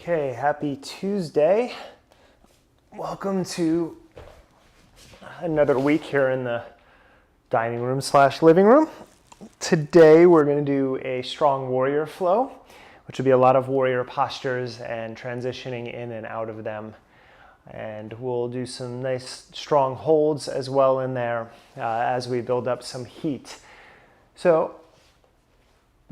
Okay, happy Tuesday. Welcome to another week here in the dining room / living room. Today we're going to do a strong warrior flow, which will be a lot of warrior postures and transitioning in and out of them. And we'll do some nice strong holds as well in there as we build up some heat. So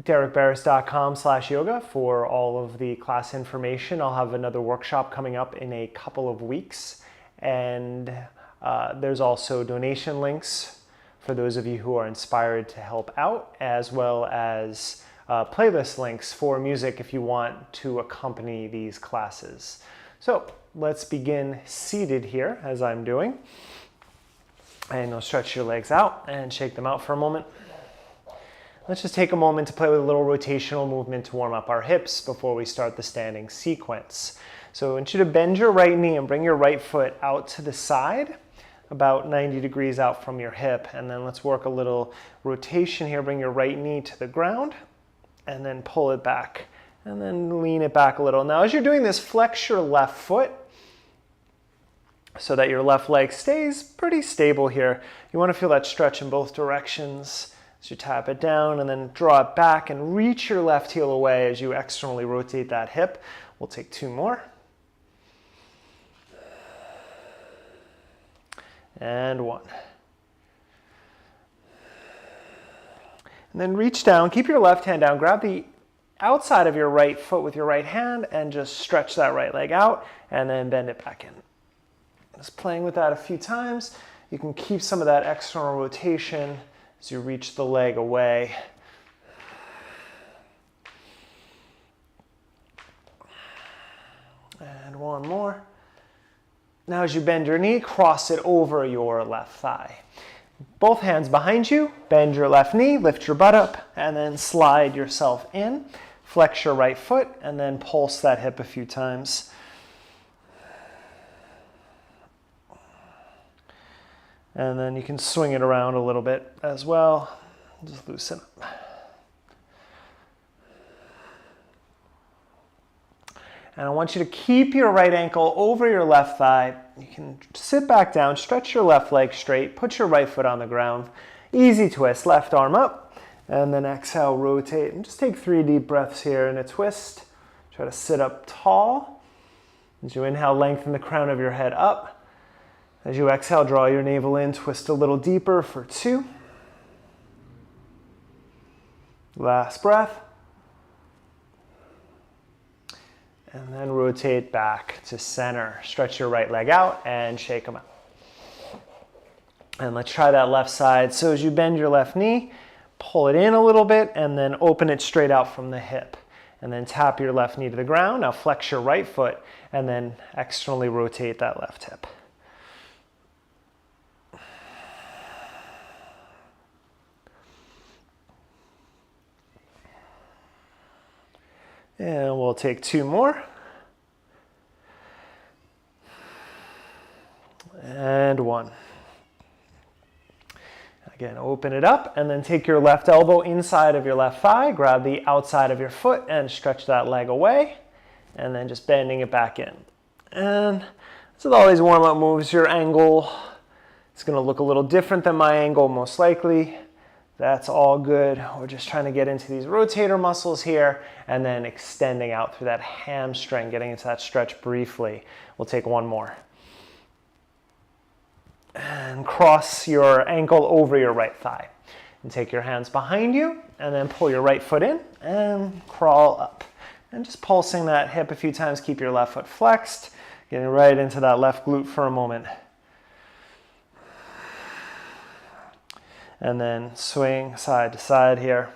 DerekBarris.com/yoga for all of the class information. I'll have another workshop coming up in a couple of weeks. And there's also donation links for those of you who are inspired to help out, as well as playlist links for music if you want to accompany these classes. So let's begin seated here as I'm doing. And you'll stretch your legs out and shake them out for a moment. Let's just take a moment to play with a little rotational movement to warm up our hips before we start the standing sequence. So I want you to bend your right knee and bring your right foot out to the side, about 90 degrees out from your hip. And then let's work a little rotation here. Bring your right knee to the ground and then pull it back and then lean it back a little. Now as you're doing this, flex your left foot so that your left leg stays pretty stable here. You want to feel that stretch in both directions. So you tap it down and then draw it back and reach your left heel away as you externally rotate that hip. We'll take two more. And one. And then reach down, keep your left hand down, grab the outside of your right foot with your right hand and just stretch that right leg out and then bend it back in. Just playing with that a few times. You can keep some of that external rotation as you reach the leg away. And one more. Now as you bend your knee, cross it over your left thigh. Both hands behind you, bend your left knee, lift your butt up, and then slide yourself in. Flex your right foot, and then pulse that hip a few times. And then you can swing it around a little bit as well. Just loosen up. And I want you to keep your right ankle over your left thigh. You can sit back down, stretch your left leg straight, put your right foot on the ground. Easy twist, left arm up, and then exhale, rotate. And just take 3 deep breaths here in a twist. Try to sit up tall. As you inhale, lengthen the crown of your head up. As you exhale, draw your navel in, twist a little deeper for 2. Last breath. And then rotate back to center. Stretch your right leg out and shake them out. And let's try that left side. So as you bend your left knee, pull it in a little bit and then open it straight out from the hip. And then tap your left knee to the ground. Now flex your right foot and then externally rotate that left hip. And we'll take 2 more. And 1. Again, open it up and then take your left elbow inside of your left thigh, grab the outside of your foot and stretch that leg away. And then just bending it back in. And this is all these warm-up moves. Your angle is going to look a little different than my angle, most likely. That's all good. We're just trying to get into these rotator muscles here and then extending out through that hamstring, getting into that stretch briefly. We'll take 1 more. And cross your ankle over your right thigh. And take your hands behind you and then pull your right foot in and crawl up. And just pulsing that hip a few times. Keep your left foot flexed. Getting right into that left glute for a moment. And then swing side to side here.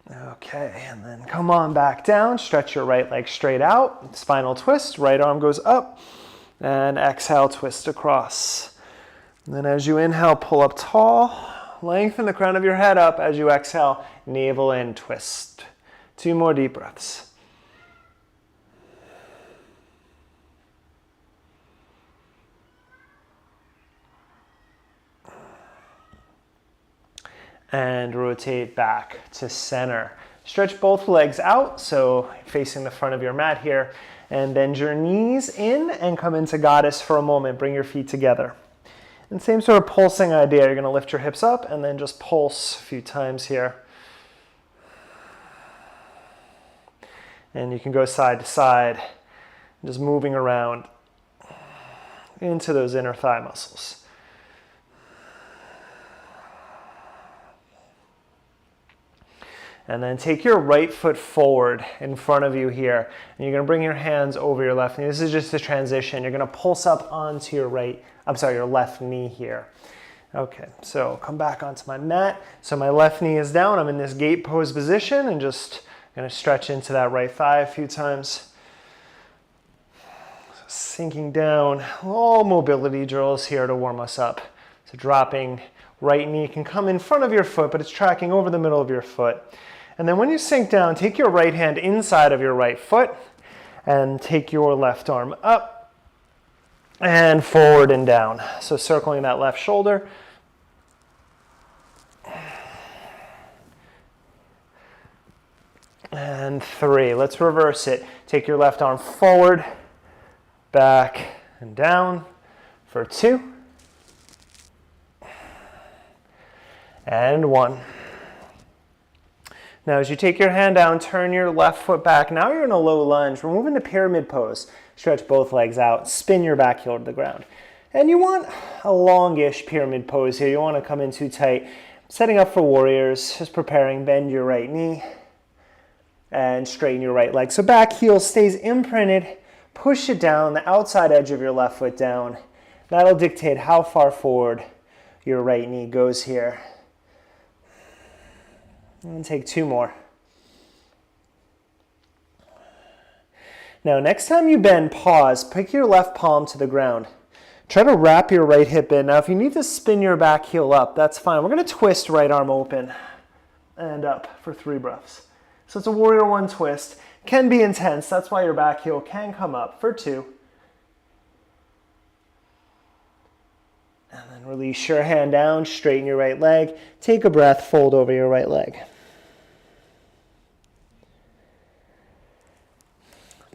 Okay, and then come on back down. Stretch your right leg straight out. Spinal twist. Right arm goes up. And exhale, twist across. And then as you inhale, pull up tall. Lengthen the crown of your head up. As you exhale, navel in, twist. 2 more deep breaths. And rotate back to center. Stretch both legs out, so facing the front of your mat here, and bend your knees in and come into goddess for a moment. Bring your feet together. And same sort of pulsing idea. You're going to lift your hips up and then just pulse a few times here. And you can go side to side, just moving around into those inner thigh muscles. And then take your right foot forward in front of you here. And you're going to bring your hands over your left knee. This is just a transition. You're going to pulse up onto your your left knee here. Okay, so come back onto my mat. So my left knee is down. I'm in this gate pose position and just going to stretch into that right thigh a few times. So sinking down. All mobility drills here to warm us up. So dropping right knee can come in front of your foot, but it's tracking over the middle of your foot. And then when you sink down, take your right hand inside of your right foot and take your left arm up and forward and down. So circling that left shoulder. And 3. Let's reverse it. Take your left arm forward, back, and down for 2. And 1. Now as you take your hand down, turn your left foot back. Now you're in a low lunge. We're moving to pyramid pose. Stretch both legs out. Spin your back heel to the ground. And you want a longish pyramid pose here. You want to come in too tight. Setting up for warriors. Just preparing. Bend your right knee. And straighten your right leg. So back heel stays imprinted. Push it down. The outside edge of your left foot down. That'll dictate how far forward your right knee goes here. And take 2 more. Now, next time you bend, pause. Pick your left palm to the ground. Try to wrap your right hip in. Now, if you need to spin your back heel up, that's fine. We're going to twist right arm open and up for 3 breaths. So it's a warrior 1 twist. Can be intense. That's why your back heel can come up for 2. And then release your hand down, straighten your right leg. Take a breath, fold over your right leg.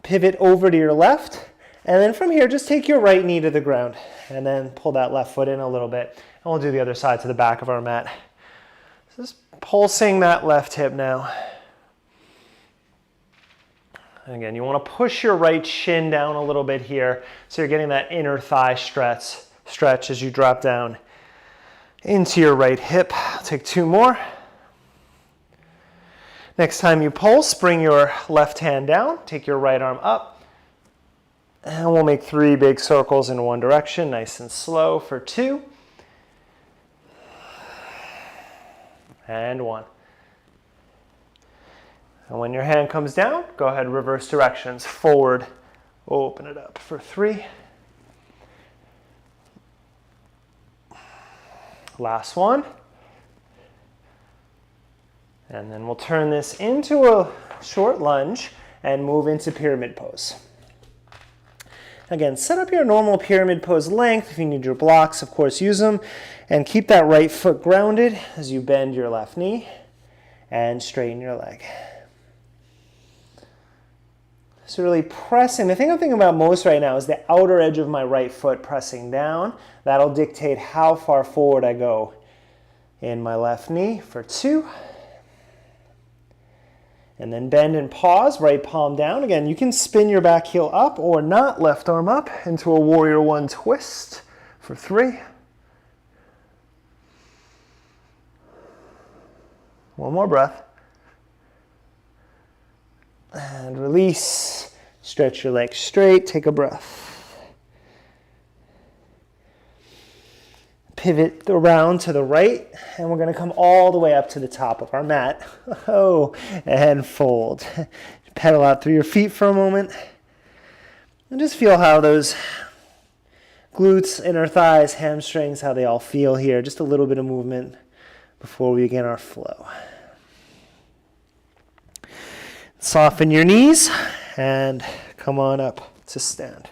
Pivot over to your left. And then from here, just take your right knee to the ground. And then pull that left foot in a little bit. And we'll do the other side to the back of our mat. So just pulsing that left hip now. And again, you want to push your right shin down a little bit here. So you're getting that inner thigh stretch as you drop down into your right hip. Take 2 more. Next time you pulse, bring your left hand down, take your right arm up, and we'll make 3 big circles in one direction, nice and slow for 2, and 1. And when your hand comes down, go ahead, reverse directions, forward, open it up for 3. Last one. And then we'll turn this into a short lunge and move into pyramid pose. Again, set up your normal pyramid pose length. If you need your blocks, of course, use them. And keep that right foot grounded as you bend your left knee and straighten your leg. So really pressing. The thing I'm thinking about most right now is the outer edge of my right foot pressing down. That'll dictate how far forward I go in my left knee for 2. And then bend and pause, right palm down. Again, you can spin your back heel up or not, left arm up into a warrior 1 twist for 3. 1 more breath. And release. Stretch your legs straight. Take a breath. Pivot around to the right, and we're going to come all the way up to the top of our mat. Oh, and fold. Pedal out through your feet for a moment. And just feel how those glutes, inner thighs, hamstrings, how they all feel here. Just a little bit of movement before we begin our flow. Soften your knees and come on up to stand.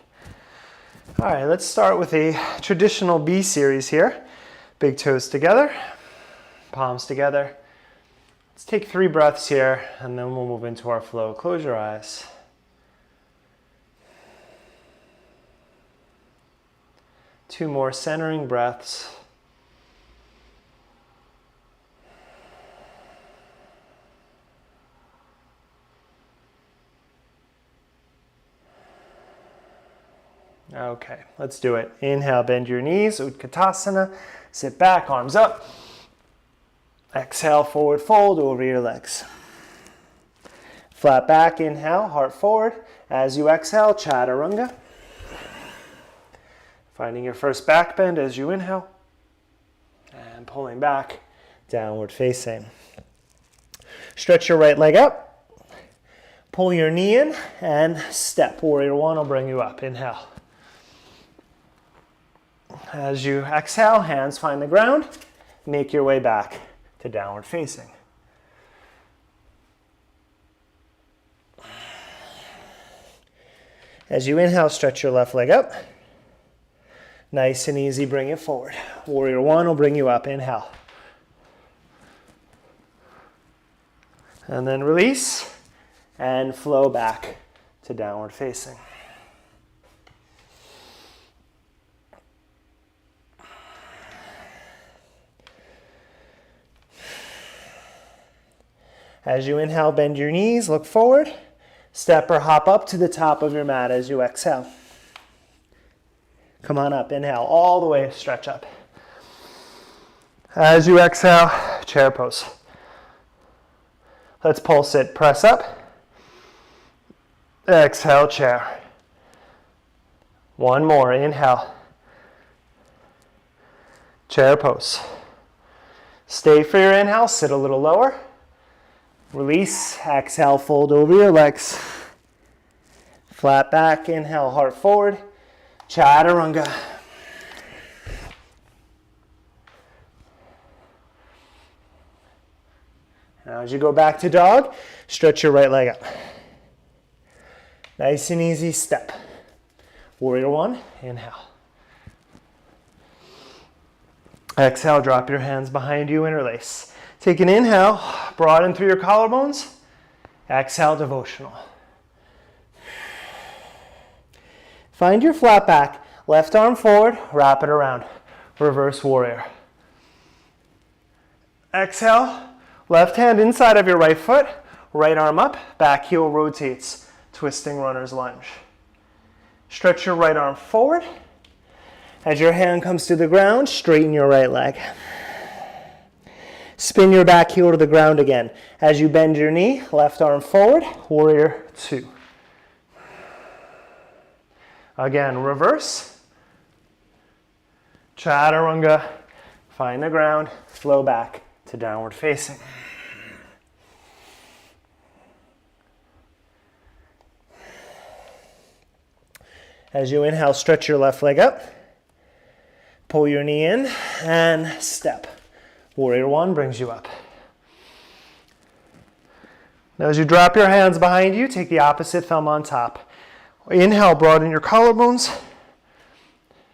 All right, let's start with a traditional B series here. Big toes together, palms together. Let's take 3 breaths here, and then we'll move into our flow. Close your eyes. Two more centering breaths. Okay, let's do it. Inhale, bend your knees, Utkatasana. Sit back, arms up. Exhale, forward fold over your legs. Flat back, inhale, heart forward. As you exhale, Chaturanga. Finding your first back bend as you inhale. And pulling back, downward facing. Stretch your right leg up. Pull your knee in and step. Warrior one will bring you up. Inhale. As you exhale, hands find the ground. Make your way back to downward facing. As you inhale, stretch your left leg up. Nice and easy, bring it forward. Warrior one will bring you up. Inhale. And then release and flow back to downward facing. As you inhale, bend your knees, look forward. Step or hop up to the top of your mat as you exhale. Come on up, inhale, all the way, stretch up. As you exhale, chair pose. Let's pulse it, press up. Exhale, chair. One more, inhale. Chair pose. Stay for your inhale, sit a little lower. Release, exhale, fold over your legs. Flat back, inhale, heart forward. Chaturanga. Now as you go back to dog, stretch your right leg up. Nice and easy step. Warrior one, inhale. Exhale, drop your hands behind you, interlace. Take an inhale, broaden through your collarbones. Exhale, devotional. Find your flat back. Left arm forward, wrap it around. Reverse warrior. Exhale, left hand inside of your right foot. Right arm up, back heel rotates. Twisting runner's lunge. Stretch your right arm forward. As your hand comes to the ground, straighten your right leg. Spin your back heel to the ground again. As you bend your knee, left arm forward, warrior two. Again, reverse. Chaturanga, find the ground, flow back to downward facing. As you inhale, stretch your left leg up. Pull your knee in and step. Warrior one brings you up. Now as you drop your hands behind you, take the opposite thumb on top. Inhale, broaden your collarbones.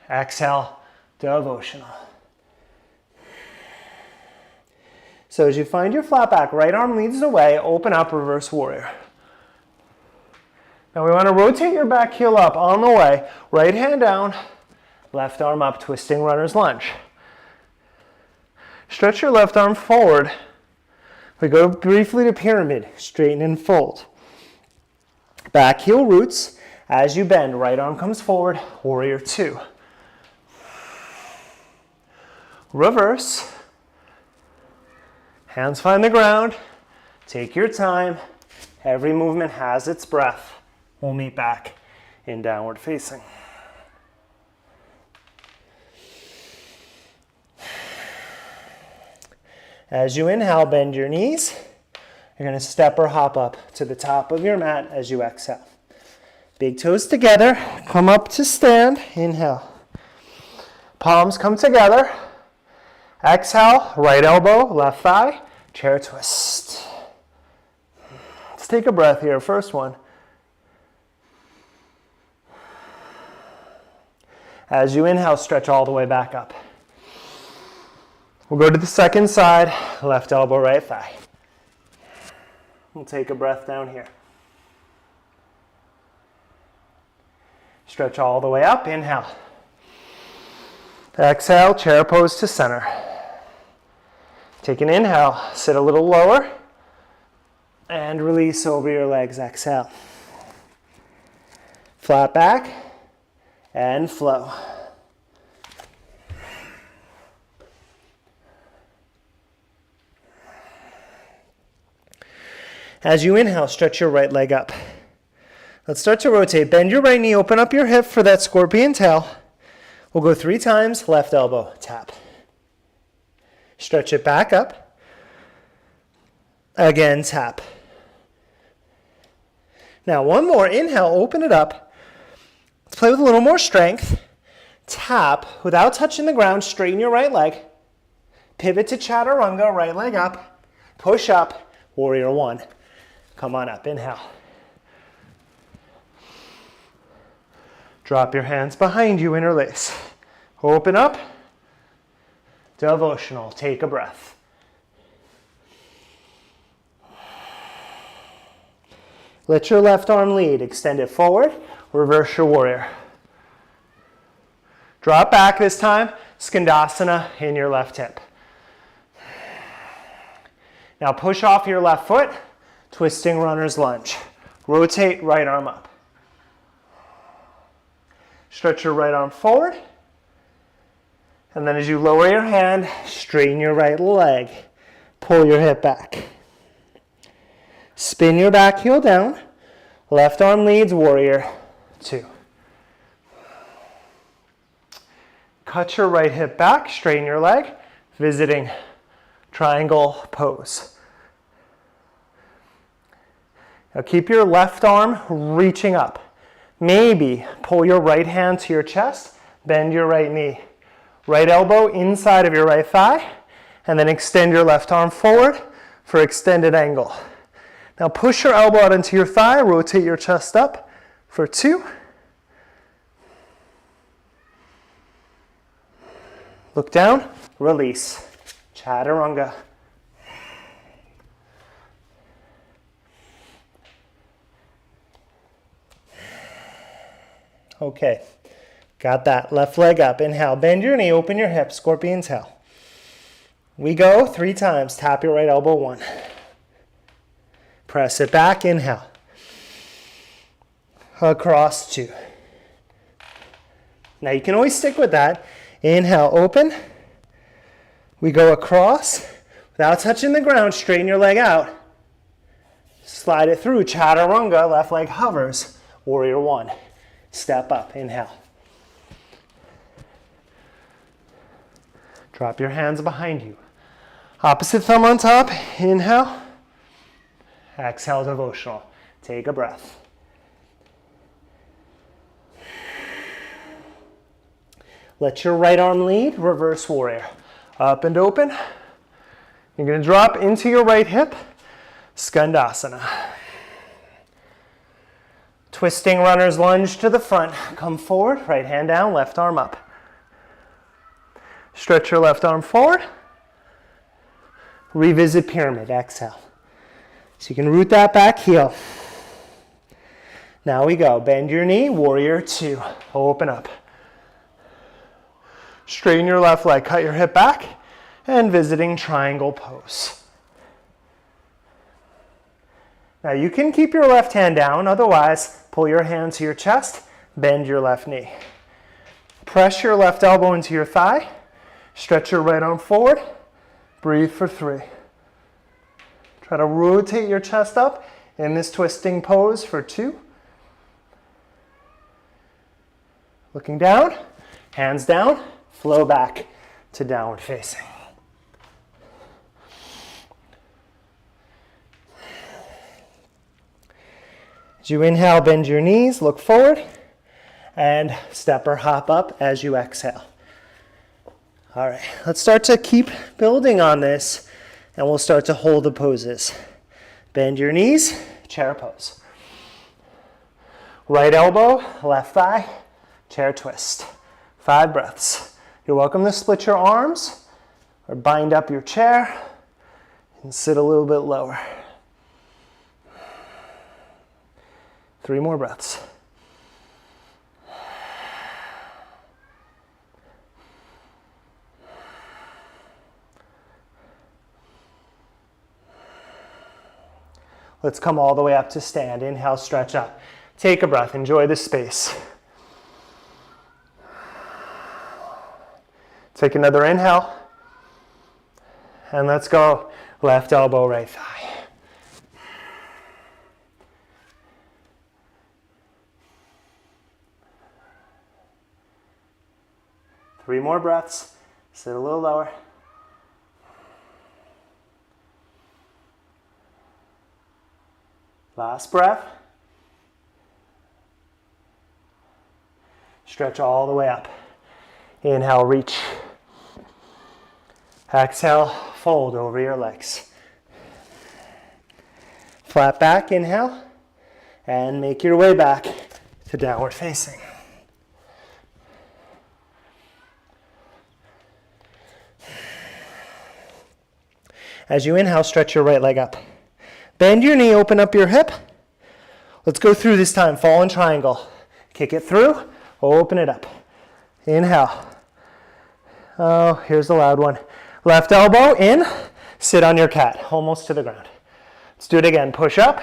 Exhale, devotional. So as you find your flat back, right arm leads the way, open up, reverse warrior. Now we want to rotate your back heel up on the way, right hand down, left arm up, twisting runner's lunge. Stretch your left arm forward. We go briefly to pyramid, straighten and fold. Back heel roots. As you bend, right arm comes forward, warrior two. Reverse. Hands find the ground. Take your time. Every movement has its breath. We'll meet back in downward facing. As you inhale, bend your knees. You're going to step or hop up to the top of your mat as you exhale. Big toes together. Come up to stand. Inhale. Palms come together. Exhale, right elbow, left thigh, chair twist. Let's take a breath here. First one. As you inhale, stretch all the way back up. We'll go to the second side, left elbow, right thigh. We'll take a breath down here. Stretch all the way up, inhale. Exhale, chair pose to center. Take an inhale, sit a little lower, and release over your legs, exhale. Flat back, and flow. As you inhale, stretch your right leg up. Let's start to rotate. Bend your right knee, open up your hip for that scorpion tail. We'll go 3 times, left elbow, tap. Stretch it back up. Again, tap. Now one more, inhale, open it up. Let's play with a little more strength. Tap, without touching the ground, straighten your right leg. Pivot to chaturanga, right leg up. Push up, warrior 1. Come on up, inhale. Drop your hands behind you, interlace. Open up. Devotional, take a breath. Let your left arm lead, extend it forward, reverse your warrior. Drop back this time, Skandasana in your left hip. Now push off your left foot, twisting runner's lunge. Rotate right arm up. Stretch your right arm forward. And then as you lower your hand, straighten your right leg. Pull your hip back. Spin your back heel down. Left arm leads, warrior 2. Cut your right hip back, straighten your leg, visiting triangle pose. Now keep your left arm reaching up. Maybe pull your right hand to your chest, bend your right knee. Right elbow inside of your right thigh, and then extend your left arm forward for extended angle. Now push your elbow out into your thigh, rotate your chest up for 2. Look down, release. Chaturanga. Okay, got that. Left leg up. Inhale, bend your knee, open your hips, scorpion tail. We go 3 times. Tap your right elbow 1. Press it back, inhale. Across 2. Now you can always stick with that. Inhale, open. We go across. Without touching the ground, straighten your leg out. Slide it through, chaturanga, left leg hovers. Warrior 1. Step up, inhale. Drop your hands behind you. Opposite thumb on top, inhale. Exhale, devotional. Take a breath. Let your right arm lead, reverse warrior. Up and open. You're going to drop into your right hip, Skandasana. Twisting runner's lunge to the front. Come forward, right hand down, left arm up. Stretch your left arm forward. Revisit pyramid, exhale. So you can root that back heel. Now we go, bend your knee, warrior 2. Open up. Straighten your left leg, cut your hip back, and visiting triangle pose. Now you can keep your left hand down, otherwise pull your hand to your chest, bend your left knee. Press your left elbow into your thigh, stretch your right arm forward, breathe for 3. Try to rotate your chest up in this twisting pose for 2. Looking down, hands down, flow back to downward facing. As you inhale, bend your knees, look forward, and step or hop up as you exhale. All right, let's start to keep building on this, and we'll start to hold the poses. Bend your knees, chair pose. Right elbow, left thigh, chair twist. 5 breaths. You're welcome to split your arms or bind up your chair and sit a little bit lower. 3 more breaths. Let's come all the way up to stand. Inhale, stretch up. Take a breath, enjoy the space. Take another inhale. And let's go. Left elbow, right thigh. Three more breaths. Sit a little lower. Last breath. Stretch all the way up. Inhale, reach. Exhale, fold over your legs. Flat back, inhale, and make your way back to downward facing. As you inhale, stretch your right leg up. Bend your knee, open up your hip. Let's go through this time. Fall in triangle. Kick it through, open it up. Inhale. Oh, here's the loud one. Left elbow in, sit on your cat, almost to the ground. Let's do it again. Push up,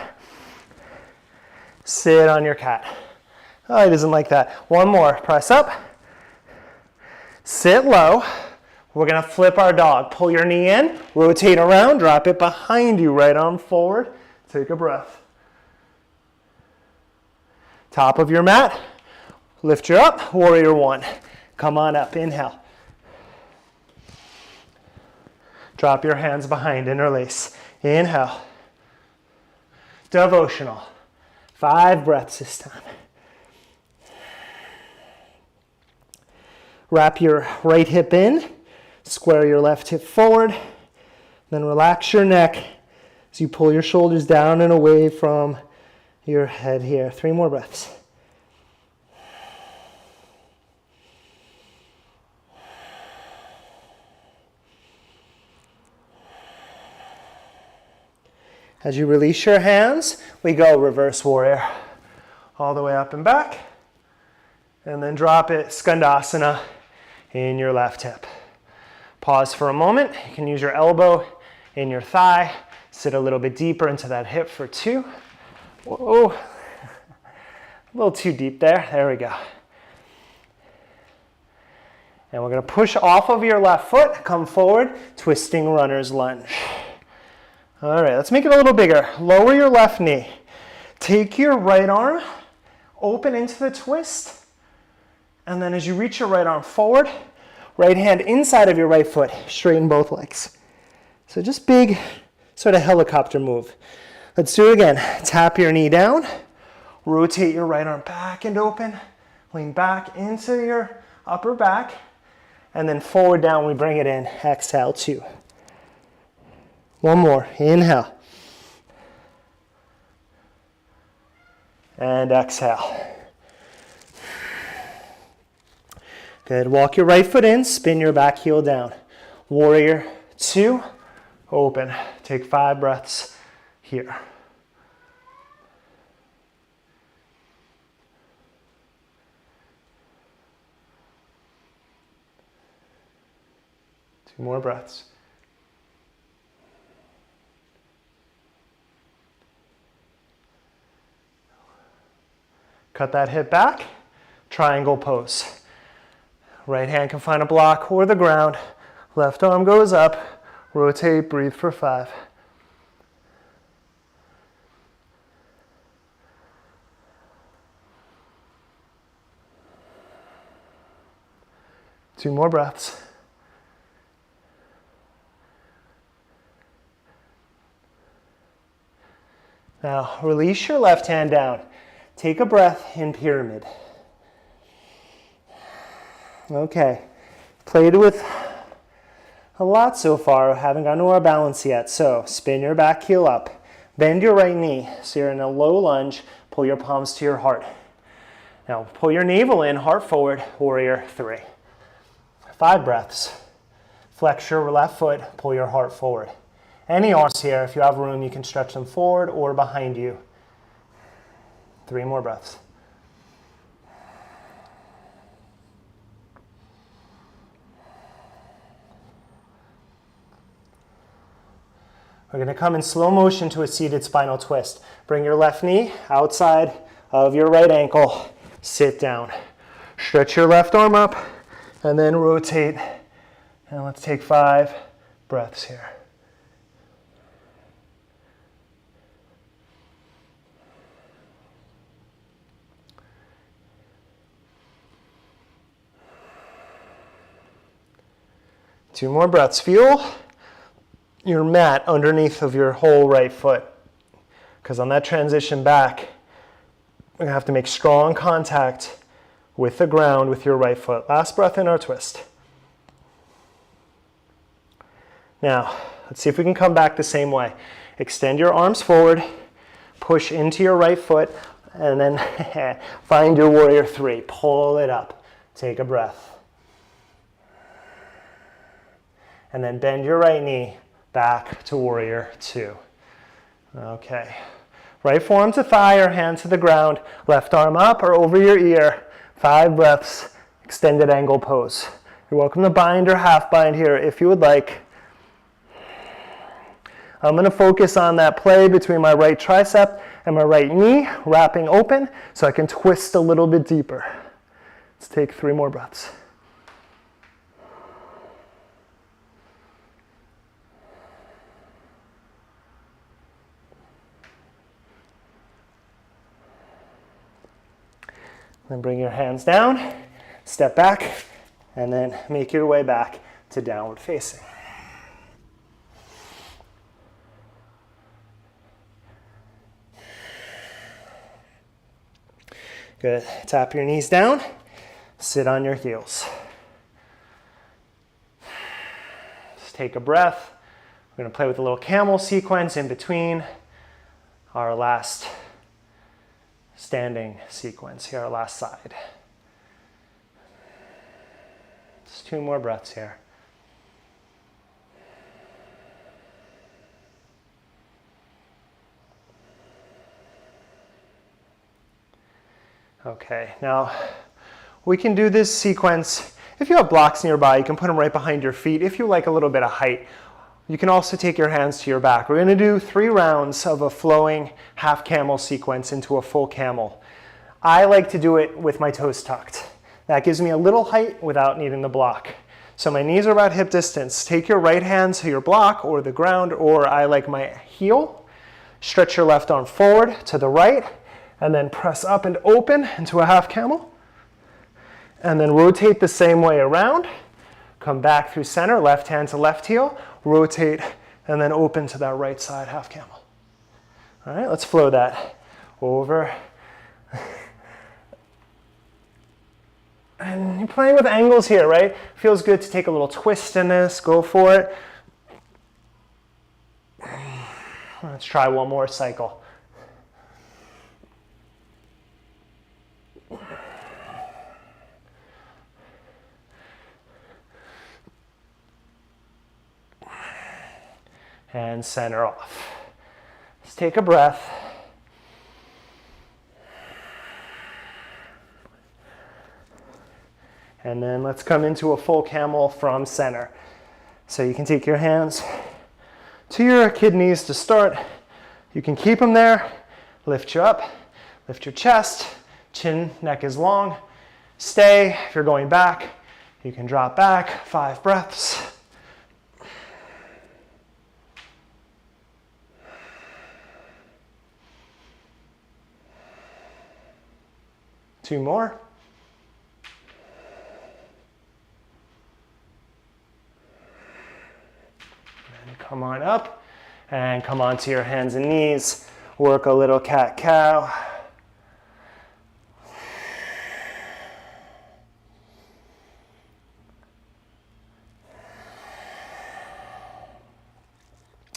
sit on your cat. Oh, he doesn't like that. One more. Press up, sit low. We're gonna flip our dog. Pull your knee in, rotate around, drop it behind you, right arm forward. Take a breath. Top of your mat, lift you up, warrior one. Come on up, inhale. Drop your hands behind, interlace. Inhale. Devotional. 5 breaths this time. Wrap your right hip in. Square your left hip forward. Then relax your neck as you pull your shoulders down and away from your head here. 3 more breaths. As you release your hands, we go reverse warrior. All the way up and back. And then drop it, Skandasana, in your left hip. Pause for a moment. You can use your elbow in your thigh. Sit a little bit deeper into that hip for 2. Whoa, a little too deep there. There we go. And we're gonna push off of your left foot, come forward, twisting runner's lunge. All right, let's make it a little bigger. Lower your left knee. Take your right arm, open into the twist. And then as you reach your right arm forward, right hand inside of your right foot, straighten both legs. So just big sort of helicopter move. Let's do it again. Tap your knee down, rotate your right arm back and open, lean back into your upper back, and then forward down, we bring it in. Exhale, 2. One more, inhale. And exhale. Good, walk your right foot in, spin your back heel down. Warrior 2, open. Take 5 breaths here. Two more breaths. Cut that hip back, triangle pose. Right hand can find a block or the ground. Left arm goes up, rotate, breathe for 5. Two more breaths. Now release your left hand down. Take a breath in pyramid. Okay, played with a lot so far, haven't gotten to our balance yet. So spin your back heel up, bend your right knee. So you're in a low lunge, pull your palms to your heart. Now pull your navel in, heart forward, warrior 3. 5 breaths. Flex your left foot, pull your heart forward. Any arms here, if you have room, you can stretch them forward or behind you. 3 more breaths. We're going to come in slow motion to a seated spinal twist. Bring your left knee outside of your right ankle. Sit down. Stretch your left arm up and then rotate. And let's take 5 breaths here. Two more breaths. Feel your mat underneath of your whole right foot. Because on that transition back, we're going to have to make strong contact with the ground with your right foot. Last breath in our twist. Now, let's see if we can come back the same way. Extend your arms forward, push into your right foot, and then find your warrior 3. Pull it up. Take a breath. And then bend your right knee back to warrior 2. Okay. Right forearm to thigh or hand to the ground. Left arm up or over your ear. 5 breaths. Extended angle pose. You're welcome to bind or half bind here if you would like. I'm going to focus on that play between my right tricep and my right knee, wrapping open so I can twist a little bit deeper. Let's take 3 more breaths. Then bring your hands down, step back, and then make your way back to downward facing. Good. Tap your knees down, sit on your heels. Just take a breath. We're going to play with a little camel sequence in between our last standing sequence here, our last side. Just 2 more breaths here. Okay, now we can do this sequence. If you have blocks nearby, you can put them right behind your feet. If you like a little bit of height, you can also take your hands to your back. We're going to do 3 rounds of a flowing half camel sequence into a full camel. I like to do it with my toes tucked. That gives me a little height without needing the block. So my knees are about hip distance. Take your right hand to your block or the ground, or I like my heel. Stretch your left arm forward to the right, and then press up and open into a half camel. And then rotate the same way around. Come back through center, left hand to left heel, rotate, and then open to that right side half camel. All right, let's flow that over. And you're playing with angles here, right? Feels good to take a little twist in this, go for it. Let's try one more cycle. And center off. Let's take a breath. And then let's come into a full camel from center. So you can take your hands to your kidneys to start. You can keep them there. Lift you up. Lift your chest. Chin, neck is long. Stay. If you're going back, you can drop back. 5 breaths. Two more. And come on up and come onto your hands and knees. Work a little cat-cow.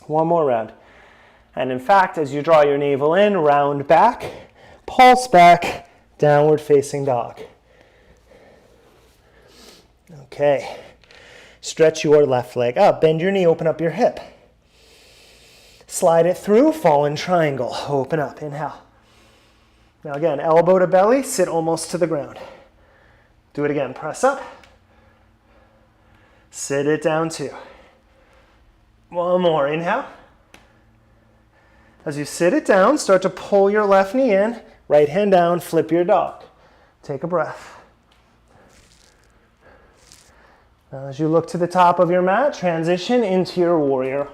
One more round. And in fact, as you draw your navel in, round back, pulse back, downward facing dog. Okay. Stretch your left leg up. Bend your knee, open up your hip. Slide it through, fall in triangle. Open up, inhale. Now again, elbow to belly, sit almost to the ground. Do it again, press up. Sit it down 2. One more, inhale. As you sit it down, start to pull your left knee in, right hand down, flip your dog. Take a breath. Now as you look to the top of your mat, transition into your warrior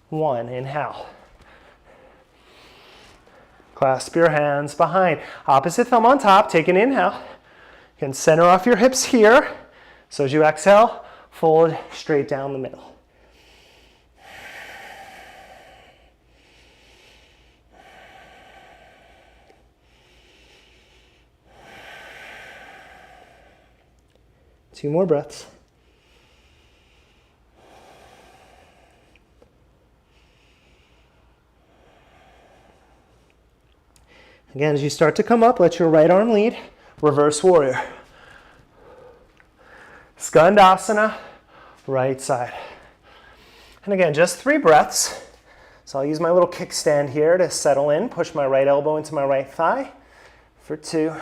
1. Inhale. Clasp your hands behind. Opposite thumb on top, take an inhale. You can center off your hips here. So as you exhale, fold straight down the middle. Two more breaths. Again, as you start to come up, let your right arm lead. Reverse warrior. Skandasana, right side. And again, just 3 breaths. So I'll use my little kickstand here to settle in. Push my right elbow into my right thigh for 2.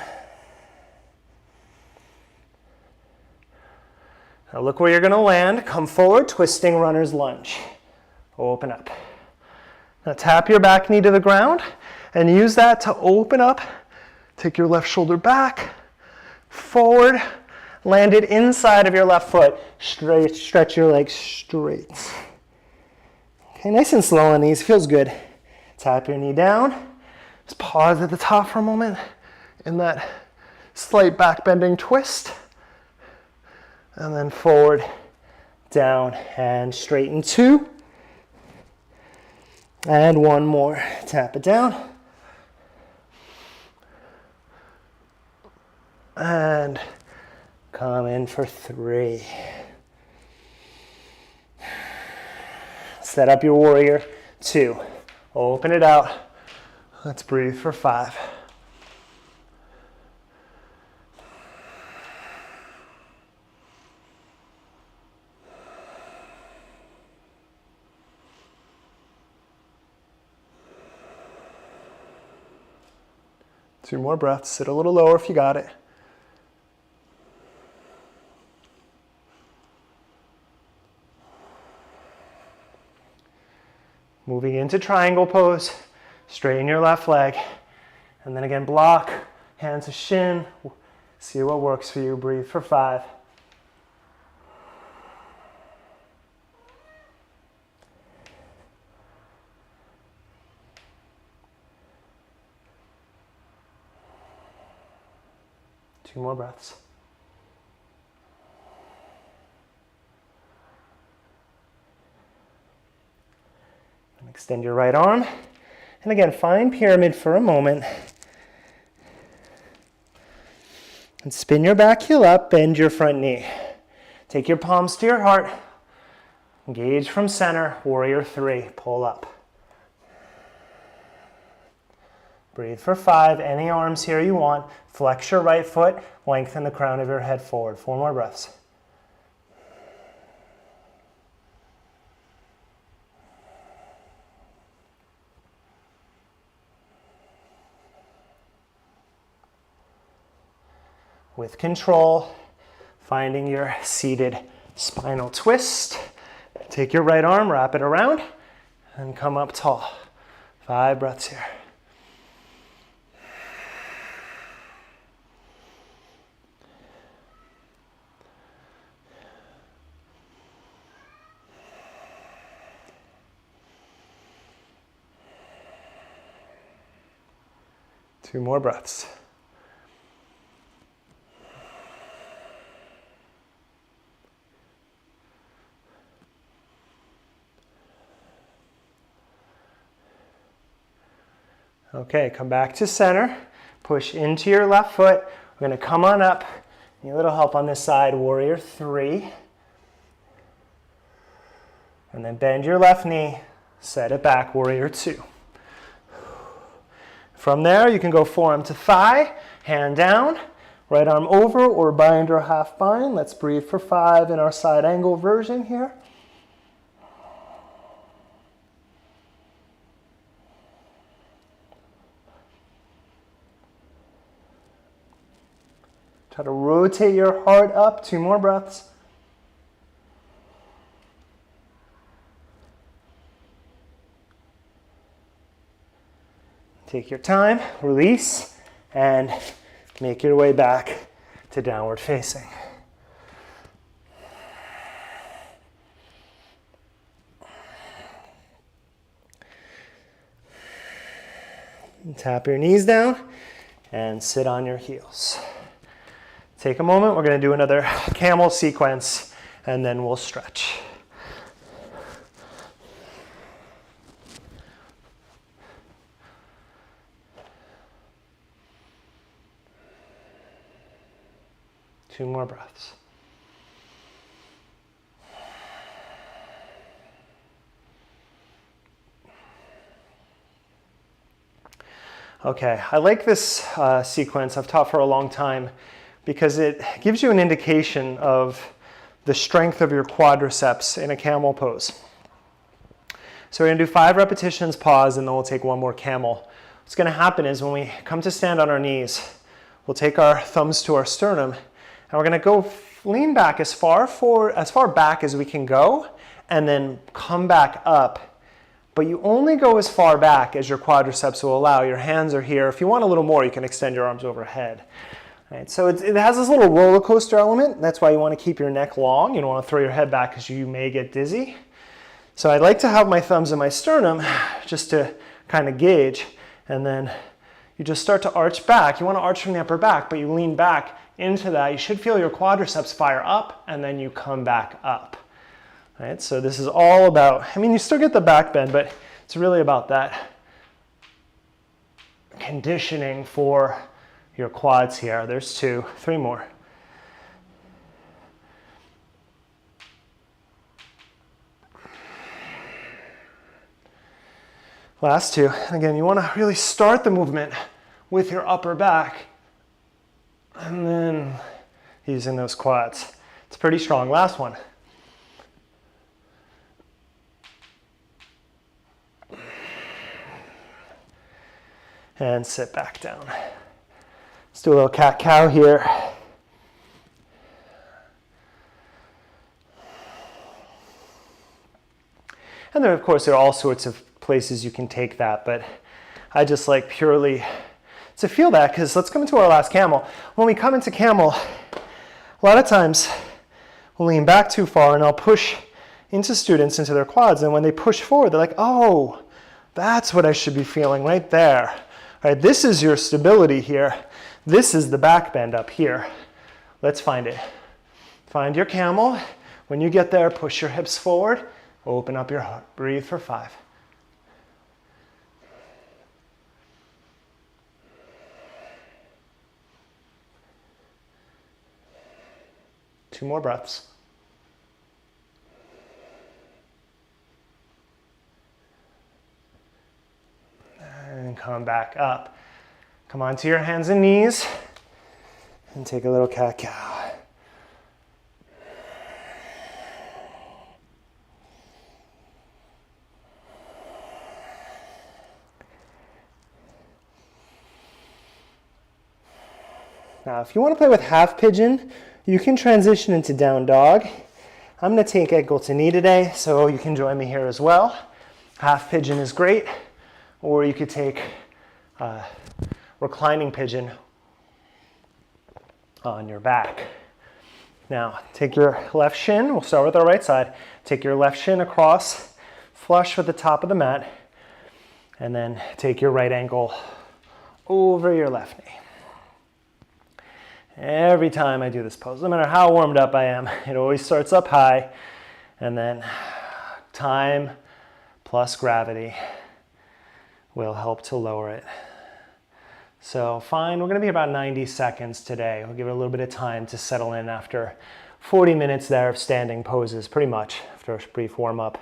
Now look where you're going to land. Come forward, twisting runner's lunge. Open up. Now tap your back knee to the ground and use that to open up. Take your left shoulder back, forward, land it inside of your left foot. Straight, stretch your legs straight. Okay, nice and slow on these, feels good. Tap your knee down. Just pause at the top for a moment in that slight back bending twist. And then forward, down, and straighten 2. And 1 more. Tap it down. And come in for 3. Set up your warrior 2. Open it out. Let's breathe for 5. Two more breaths. Sit a little lower if you got it. Moving into triangle pose. Straighten your left leg. And then again, block. Hands to shin. See what works for you. Breathe for 5. Two more breaths. And extend your right arm. And again, find pyramid for a moment. And spin your back heel up, bend your front knee. Take your palms to your heart. Engage from center, warrior 3, pull up. Breathe for 5, any arms here you want. Flex your right foot, lengthen the crown of your head forward. 4 more breaths. With control, finding your seated spinal twist. Take your right arm, wrap it around, and come up tall. 5 breaths here. Two more breaths. Okay, come back to center. Push into your left foot. We're going to come on up. Need a little help on this side. Warrior 3. And then bend your left knee. Set it back. Warrior 2. From there, you can go forearm to thigh, hand down, Right arm over or bind or half bind. Let's breathe for 5 in our side angle version here. Try to rotate your heart up. 2 more breaths. Take your time, release, and make your way back to downward facing. Tap your knees down and sit on your heels. Take a moment, we're going to do another camel sequence, and then we'll stretch. Two more breaths. Okay, I like this sequence. I've taught for a long time because it gives you an indication of the strength of your quadriceps in a camel pose. So we're going to do 5 repetitions, pause, and then we'll take 1 more camel. What's going to happen is when we come to stand on our knees, we'll take our thumbs to our sternum, and we're going to go lean back as far back as we can go, and then come back up. But you only go as far back as your quadriceps will allow. Your hands are here. If you want a little more, you can extend your arms overhead. Right, so it has this little roller coaster element. That's why you want to keep your neck long. You don't want to throw your head back because you may get dizzy. So I'd like to have my thumbs in my sternum just to kind of gauge. And then you just start to arch back. You want to arch from the upper back, but you lean back into that. You should feel your quadriceps fire up, and then you come back up. Right, so this is all about, I mean, you still get the back bend, but it's really about that conditioning for your quads here. There's 2, 3 more. Last 2. Again, you want to really start the movement with your upper back and then using those quads. It's pretty strong. Last one. And sit back down. Let's do a little cat-cow here. And then, of course, there are all sorts of places you can take that, but I just like purely to feel that, because let's come into our last camel. When we come into camel, a lot of times we'll lean back too far, and I'll push into students, into their quads, and when they push forward, they're like, oh, that's what I should be feeling right there. All right, this is your stability here. This is the back bend up here. Let's find it. Find your camel. When you get there, push your hips forward. Open up your heart. Breathe for 5. Two more breaths. And come back up. Come onto your hands and knees and take a little cat-cow. Now, if you want to play with half pigeon, you can transition into down dog. I'm going to take ankle to knee today, so you can join me here as well. Half pigeon is great, or you could take reclining pigeon on your back. Now, take your left shin. We'll start with our right side. Take your left shin across, flush with the top of the mat, and then take your right ankle over your left knee. Every time I do this pose, no matter how warmed up I am, it always starts up high, and then time plus gravity will help to lower it. So fine, we're going to be about 90 seconds today. We'll give it a little bit of time to settle in after 40 minutes there of standing poses, pretty much, after a brief warm-up.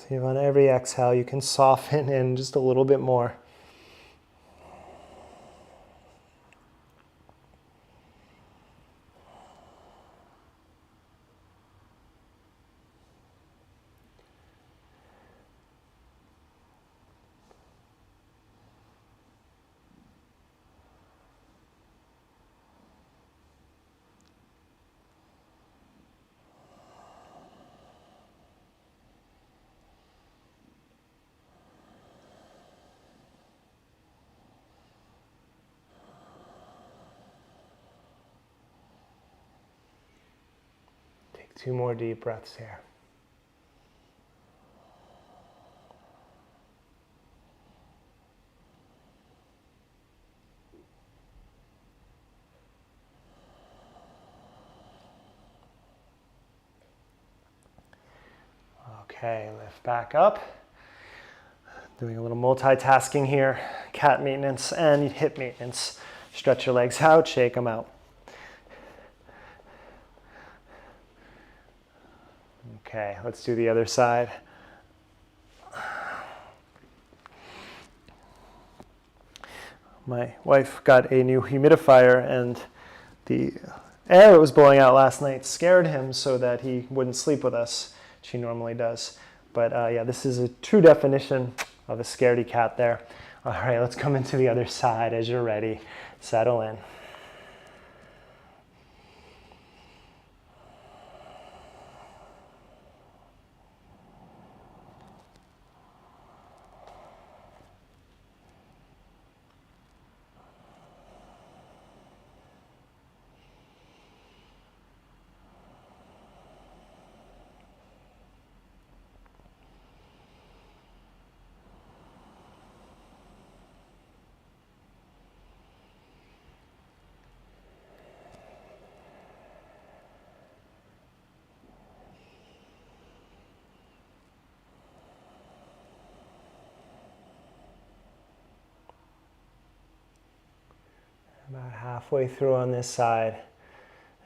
See if on every exhale you can soften in just a little bit more. Take 2 more deep breaths here. Okay, lift back up. Doing a little multitasking here. Cat maintenance and hip maintenance. Stretch your legs out, shake them out. Okay, let's do the other side. My wife got a new humidifier and the air that was blowing out last night scared him so that he wouldn't sleep with us. She normally does. But yeah, this is a true definition of a scaredy cat there. All right, let's come into the other side as you're ready. Settle in. About halfway through on this side.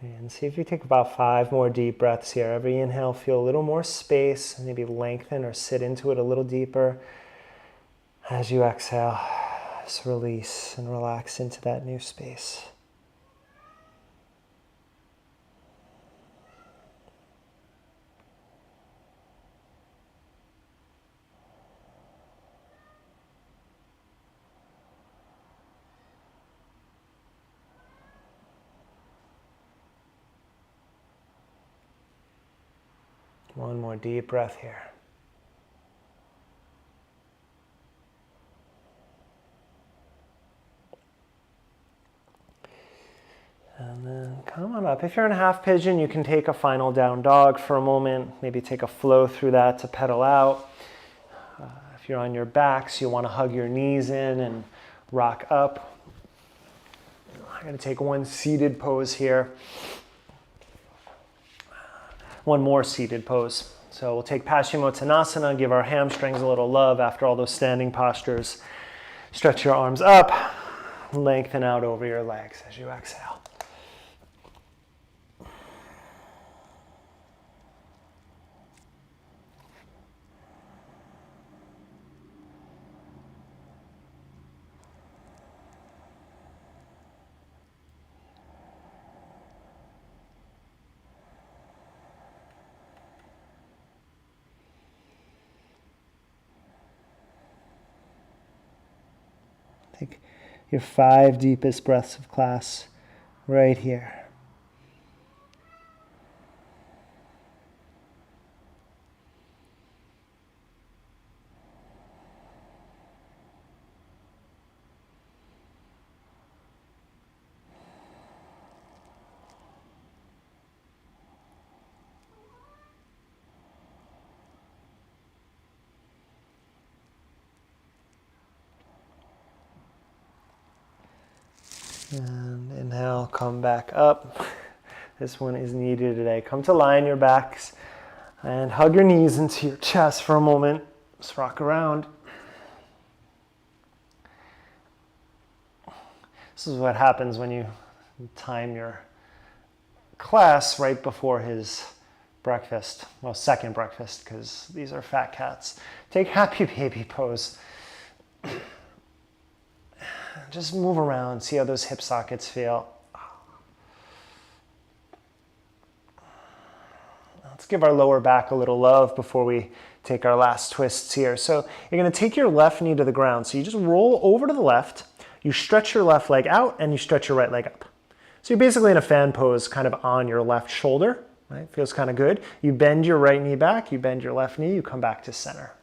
And see if you take about 5 more deep breaths here. Every inhale, feel a little more space, maybe lengthen or sit into it a little deeper. As you exhale, just release and relax into that new space. One more deep breath here. And then come on up. If you're in a half pigeon, you can take a final down dog for a moment. Maybe take a flow through that to pedal out. If you're on your backs, you want to hug your knees in and rock up. I'm going to take one seated pose here. One more seated pose. So we'll take Paschimottanasana, give our hamstrings a little love after all those standing postures. Stretch your arms up, lengthen out over your legs as you exhale. Take your 5 deepest breaths of class right here. And inhale, come back up. This one is needed today. Come to lie on your backs and hug your knees into your chest for a moment. Just rock around. This is what happens when you time your class right before his breakfast. Well, second breakfast, because these are fat cats. Take happy baby pose. Just move around, see how those hip sockets feel. Let's give our lower back a little love before we take our last twists here. So you're going to take your left knee to the ground. So you just roll over to the left, you stretch your left leg out, and you stretch your right leg up. So you're basically in a fan pose kind of on your left shoulder. Right? Feels kind of good. You bend your right knee back, you bend your left knee, you come back to center.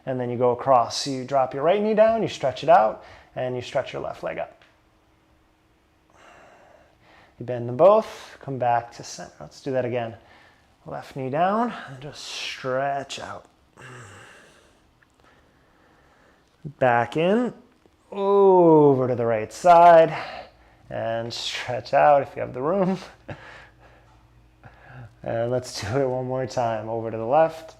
And then you go across. So you drop your right knee down, you stretch it out, and you stretch your left leg up. You bend them both, come back to center. Let's do that again. Left knee down, and just stretch out. Back in, over to the right side, and stretch out if you have the room. And let's do it one more time. Over to the left.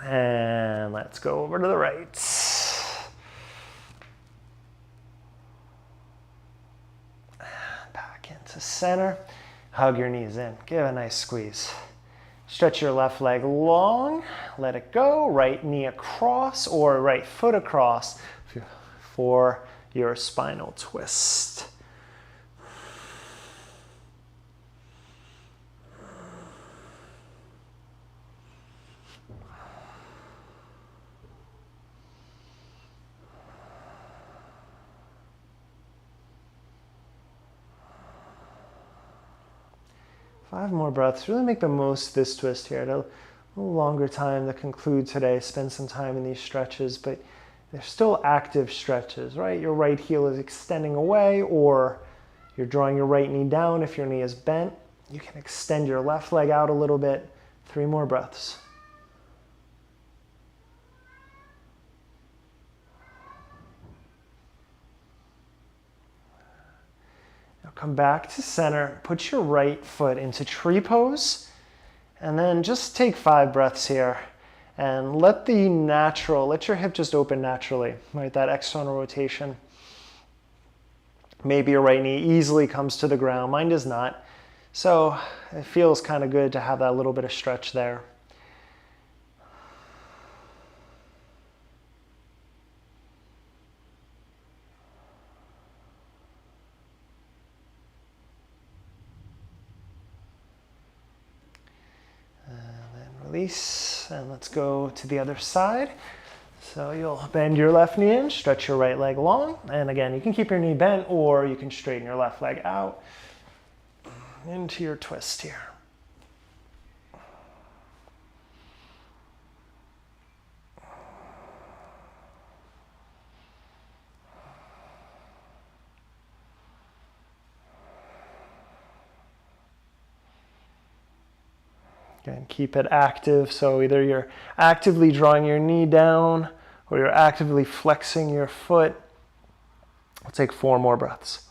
And let's go over to the right. Back into center. Hug your knees in. Give a nice squeeze. Stretch your left leg long. Let it go. Right knee across or right foot across for your spinal twist. Five more breaths. Really make the most of this twist here. A little longer time to conclude today. Spend some time in these stretches, but they're still active stretches, right? Your right heel is extending away, or you're drawing your right knee down if your knee is bent. You can extend your left leg out a little bit. 3 more breaths. Now come back to center. Put your right foot into tree pose, and then just take 5 breaths here. And let your hip just open naturally, right? That external rotation. Maybe your right knee easily comes to the ground. Mine does not. So it feels kind of good to have that little bit of stretch there. Release, and let's go to the other side. So you'll bend your left knee in, stretch your right leg long, and again, you can keep your knee bent or you can straighten your left leg out into your twist here. Again, keep it active. So either you're actively drawing your knee down or you're actively flexing your foot. We'll take 4 more breaths.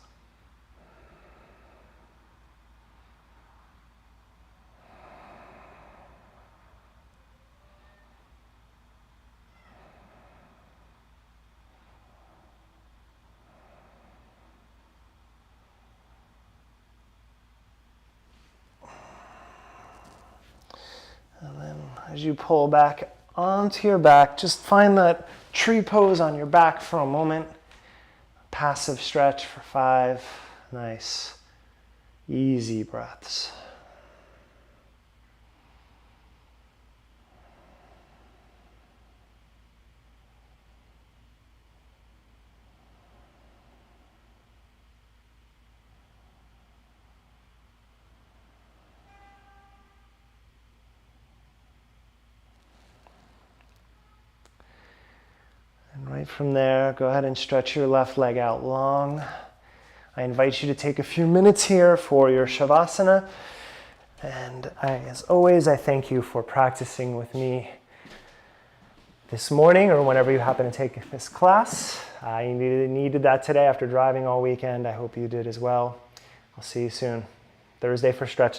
And then as you pull back onto your back, just find that tree pose on your back for a moment. Passive stretch for 5 nice, easy breaths. Right from there, go ahead and stretch your left leg out long. I invite you to take a few minutes here for your Shavasana. And as always, I thank you for practicing with me this morning or whenever you happen to take this class. I needed that today after driving all weekend. I hope you did as well. I'll see you soon. Thursday for stretch.